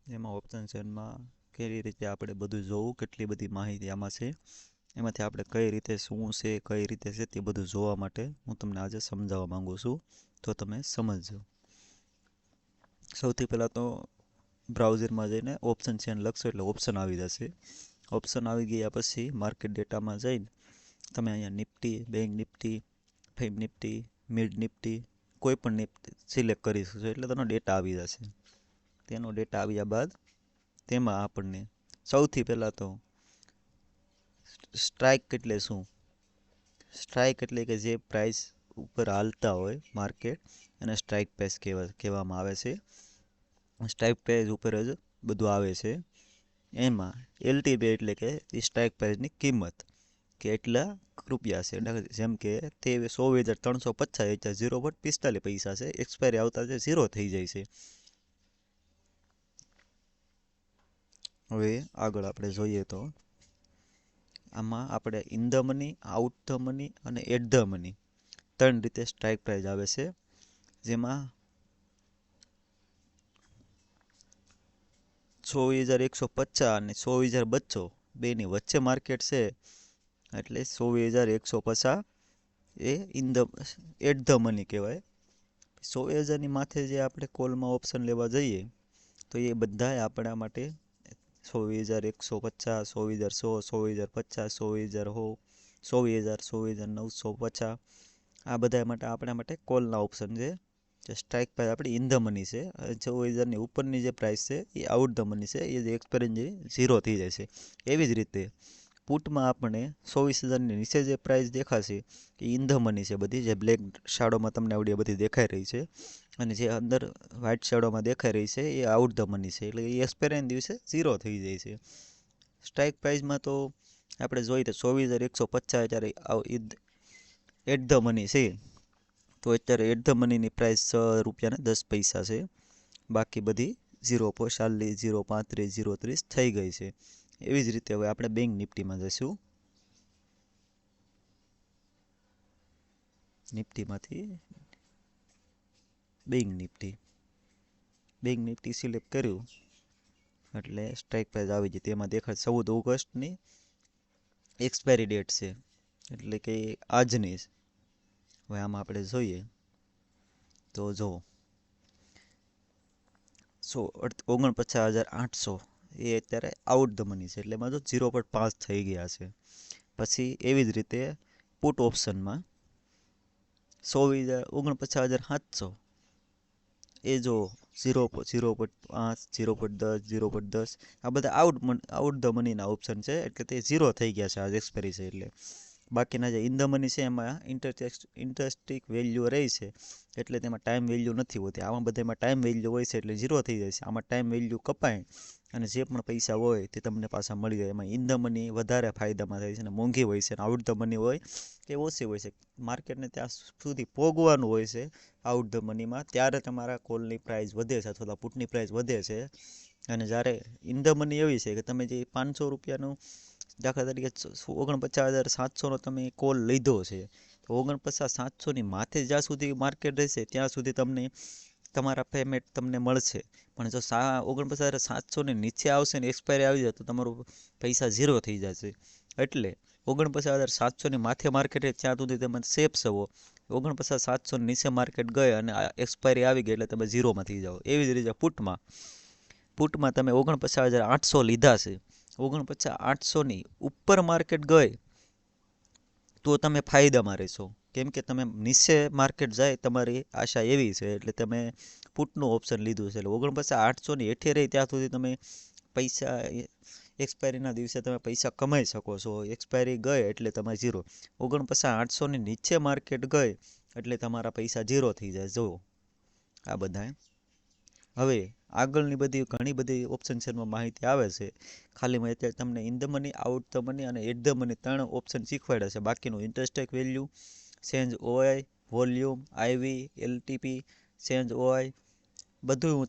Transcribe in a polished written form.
એમાં ઓપ્શન ચેનમાં કેવી રીતે આપણે બધું જોવું, કેટલી બધી માહિતી આમાં છે, એમાંથી આપણે કઈ રીતે શું છે, કઈ રીતે છે તે બધું જોવા માટે હું તમને આજે સમજાવવા માંગુ છું, તો તમે સમજજો. સૌથી પહેલાં તો બ્રાઉઝરમાં જઈને ઓપ્શન ચેન લખશો એટલે ઓપ્શન આવી જશે. ઓપ્શન આવી ગયા પછી માર્કેટ ડેટામાં જઈને તમે અહીંયા નિફ્ટી, બેંક નિફ્ટી, ફેમ નિફ્ટી, મિડ નિફ્ટી કોઈ પણ નિફ્ટી સિલેક્ટ કરી શકશો એટલે તેનો ડેટા આવી જશે. તેનો ડેટા આવ્યા બાદ તેમાં આપણને સૌથી પહેલાં તો સ્ટ્રાઇક એટલે શું? સ્ટ્રાઇક એટલે કે જે પ્રાઇસ ઉપર હાલતા હોય માર્કેટ અને સ્ટ્રાઇક પ્રાઇસ કહેવામાં આવે છે. સ્ટ્રાઇક પ્રાઇસ ઉપર જ બધું આવે છે. એમાં એલટીપી એટલે કે સ્ટ્રાઇક પ્રાઇસની કિંમત કે એટલા રૂપિયા છે. જેમ કે તે 24,350 0.45 છે. એક્સપાયરી આવતા છે 0 થઈ જાય છે. હવે આગળ આપણે જોઈએ તો આમાં આપણે in the money, out the money અને એટ ધ મની 3 રીતે સ્ટ્રાઇક પ્રાઇસ આવે છે. જેમાં 24,150 અને 24,200 બેની વચ્ચે માર્કેટ છે એટલે 24,150 એ એટ ધ મની કહેવાય. 100,000ની માથે જે આપણે કોલમાં ઓપ્શન લેવા જઈએ તો એ બધાય આપણા માટે 24,150, 24,100, 24,050, 24,000, 24,950 આ બધા માટે આપણા માટે કોલના ઓપ્શન છે. જે સ્ટ્રાઇક પ્રાઇસ આપણી ઇન ધ મની છે. 24,000ની ઉપરની જે પ્રાઇસ છે એ આઉટ ધ મની છે, એ જે એક્સપાયરી 0 થઈ જાય છે. એવી જ રીતે પુટમાં આપણે 24,000ની નીચે જે પ્રાઇસ દેખાશે એ ઇન ધ મની છે બધી, જે બ્લેક શાડોમાં તમને આવડી બધી દેખાઈ રહી છે, અને જે અંદર વ્હાઇટ શાડોમાં દેખાઈ રહી છે એ આઉટ ધ મની છે, એટલે એ એક્સપાયરીના દિવસે 0 થઈ જાય છે. સ્ટ્રાઇક પ્રાઇસમાં તો આપણે જોઈએ તો 24,150 અત્યારે એટ ધ મની છે, તો અત્યારે એટ ધ મનીની પ્રાઇસ ₹6.10 છે. બાકી બધી 0.40, 0.35, 0.30 થઈ ગઈ છે. એવી જ રીતે હવે આપણે બેંક નિફ્ટીમાં જઈશું. નિફ્ટીમાંથી બેંક નિફ્ટી સિલેક્ટ કર્યું એટલે સ્ટ્રાઇક પ્રાઇસ આવી જાય. તેમાં દેખાય 14 ઓગસ્ટની એક્સપાયરી ડેટ છે, એટલે કે આજની. હવે આમાં આપણે જોઈએ તો જો 49,800 એ અત્યારે આઉટ ધ મની છે, એટલે એમાં જો 0.5 થઈ ગયા છે. પછી એવી જ રીતે પુટ ઓપ્શનમાં 49,700 એ જો 0.5, 0.10, 0.10 આ બધા આઉટ ધ મનીના ઓપ્શન છે, એટલે તે 0 થઈ ગયા છે આજ એક્સપાયરી છે એટલે. બાકીના જે ઇન ધ મની છે એમાં ઇન્ટરેસ્ટિક વેલ્યુ રહી છે, એટલે તેમાં ટાઈમ વેલ્યુ નથી હોતી. આમાં બધામાં ટાઈમ વેલ્યુ હોય છે એટલે 0 થઈ જાય છે. આમાં ટાઈમ વેલ્યુ કપાય અને જે પણ પૈસા હોય તે તમને પાછા મળી જાય. એમાં ઇન ધ મની વધારે ફાયદામાં થાય છે અને મોંઘી હોય છે, અને આઉટ ધ મની હોય કે ઓછી હોય છે. માર્કેટને ત્યાં સુધી પોગવાનું હોય છે આઉટ ધ મનીમાં, ત્યારે તમારા કોલની પ્રાઇસ વધે છે અથવા પુટની પ્રાઇસ વધે છે. અને જ્યારે ઇન ધ મની એવી છે કે તમે જે ₹500 દાખલા તરીકે 49,700નો તમે કોલ લીધો છે, તો 49,700ની માથે જ્યાં સુધી માર્કેટ રહેશે ત્યાં સુધી તમને તમારા પેમેન્ટ તમને મળશે. પણ જો 49,700ની નીચે આવશે ને એક્સપાયરી આવી જાય તો તમારું પૈસા 0 થઈ જશે. એટલે 49,700ની માથે માર્કેટ ત્યાં સુધી તમે સેફ છો. 49,700ની નીચે માર્કેટ ગઈ અને એક્સપાયરી આવી ગઈ એટલે તમે 0માં થઈ જાઓ. એવી જ રીતે પુટમાં તમે 49,800 લીધા છે, 49,800ની ઉપર માર્કેટ ગઈ તો તમે ફાયદામાં રહેશો, કેમ કે તમે નીચે માર્કેટ જાય તમારી આશા એવી છે એટલે તમે પુટનું ઓપ્શન લીધું છે. એટલે 49,800ની હેઠે રહી ત્યાં સુધી તમે પૈસા એક્સપાયરીના દિવસે તમે પૈસા કમાઈ શકો છો. એક્સપાયરી ગઈ એટલે તમે 0. 49,800ની નીચે માર્કેટ ગઈ એટલે તમારા પૈસા 0 થઈ જાય. જો આ બધા હવે આગળની બધી ઘણી બધી ઓપ્શન શેરમાં માહિતી આવે છે. ખાલી મેં અત્યારે તમને in the money, out the money અને એટ ધ મની 3 ઓપ્શન શીખવાડ્યા છે. બાકીનું interest value, change OI, volume, આઈવી, એલટીપી, ચેન્જ ઓઆઈ બધું હું